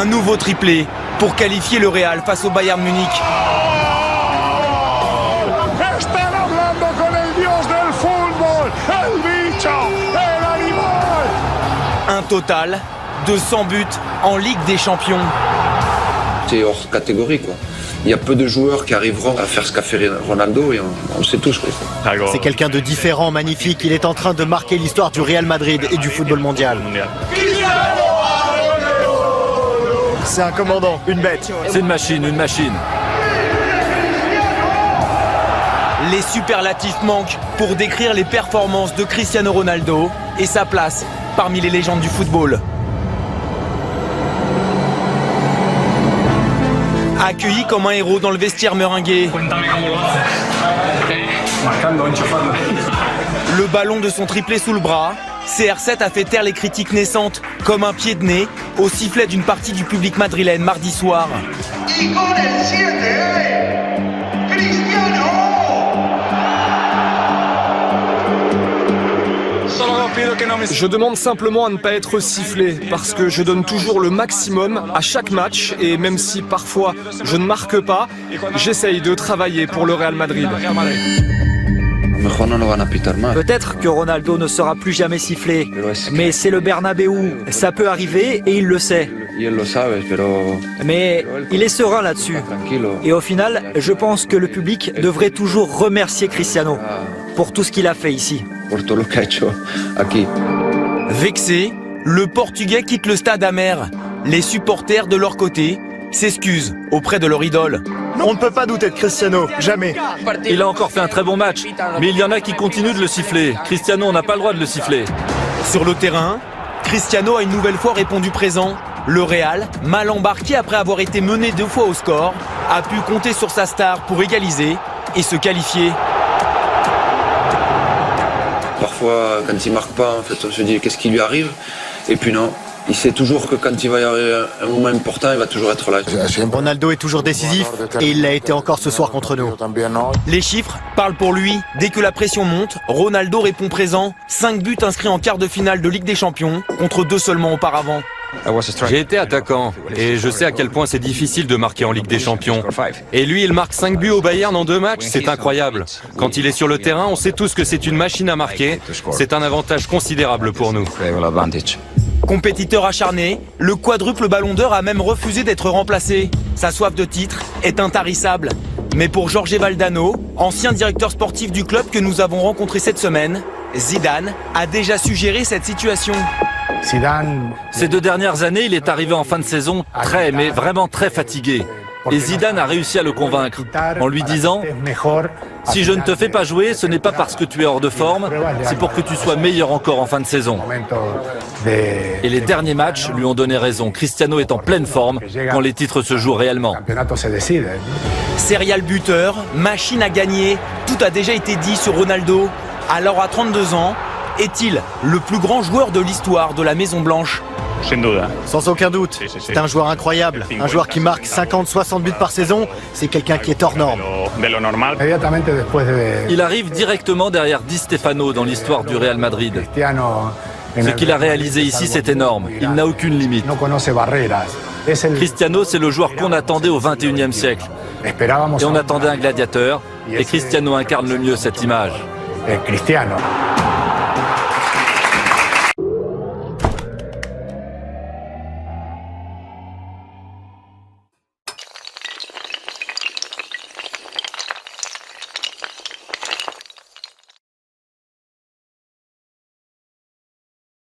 Un nouveau triplé pour qualifier le Real face au Bayern Munich. Un total de 100 buts en Ligue des Champions. C'est hors catégorie, quoi. Il y a peu de joueurs qui arriveront à faire ce qu'a fait Ronaldo et on sait tous. C'est quelqu'un de différent, magnifique. Il est en train de marquer l'histoire du Real Madrid et du football mondial. C'est un commandant, une bête. C'est une machine, une machine. Les superlatifs manquent pour décrire les performances de Cristiano Ronaldo et sa place parmi les légendes du football. Accueilli comme un héros dans le vestiaire meringué. Le ballon de son triplé sous le bras, CR7 a fait taire les critiques naissantes comme un pied de nez au sifflet d'une partie du public madrilène mardi soir. Je demande simplement à ne pas être sifflé parce que je donne toujours le maximum à chaque match et même si parfois je ne marque pas, j'essaye de travailler pour le Real Madrid. Peut-être que Ronaldo ne sera plus jamais sifflé, mais c'est le Bernabéu, ça peut arriver et il le sait. Mais il est serein là-dessus. Et au final, je pense que le public devrait toujours remercier Cristiano pour tout ce qu'il a fait ici. Vexé, le Portugais quitte le stade amer. Les supporters de leur côté s'excusent auprès de leur idole. On ne peut pas douter de Cristiano, jamais. Il a encore fait un très bon match, mais il y en a qui continuent de le siffler. Cristiano, on n'a pas le droit de le siffler. Sur le terrain, Cristiano a une nouvelle fois répondu présent. Le Real, mal embarqué après avoir été mené 2 fois au score, a pu compter sur sa star pour égaliser et se qualifier. Parfois, quand il marque pas, en fait, on se dit qu'est-ce qui lui arrive. Et puis non, il sait toujours que quand il va y avoir un moment important, il va toujours être là. Ronaldo est toujours décisif et il l'a été encore ce soir contre nous. Les chiffres parlent pour lui. Dès que la pression monte, Ronaldo répond présent. 5 buts inscrits en quart de finale de Ligue des Champions, contre 2 seulement auparavant. J'ai été attaquant et je sais à quel point c'est difficile de marquer en Ligue des Champions. Et lui, il marque 5 buts au Bayern en 2 matchs, c'est incroyable. Quand il est sur le terrain, on sait tous que c'est une machine à marquer. C'est un avantage considérable pour nous. Compétiteur acharné, le quadruple ballon d'or a même refusé d'être remplacé. Sa soif de titre est intarissable. Mais pour Jorge Valdano, ancien directeur sportif du club que nous avons rencontré cette semaine, Zidane a déjà suggéré cette situation. Ces 2 dernières années, il est arrivé en fin de saison mais vraiment très fatigué. Et Zidane a réussi à le convaincre en lui disant « Si je ne te fais pas jouer, ce n'est pas parce que tu es hors de forme, c'est pour que tu sois meilleur encore en fin de saison. » Et les derniers matchs lui ont donné raison. Cristiano est en pleine forme quand les titres se jouent réellement. Serial buteur, machine à gagner, tout a déjà été dit sur Ronaldo. Alors à 32 ans, est-il le plus grand joueur de l'histoire de la Maison Blanche? Sans aucun doute, c'est un joueur incroyable. Un joueur qui marque 50-60 buts par saison, c'est quelqu'un qui est hors norme. Il arrive directement derrière Di Stefano dans l'histoire du Real Madrid. Ce qu'il a réalisé ici, c'est énorme. Il n'a aucune limite. Cristiano, c'est le joueur qu'on attendait au XXIe siècle. Et on attendait un gladiateur. Et Cristiano incarne le mieux cette image. Cristiano.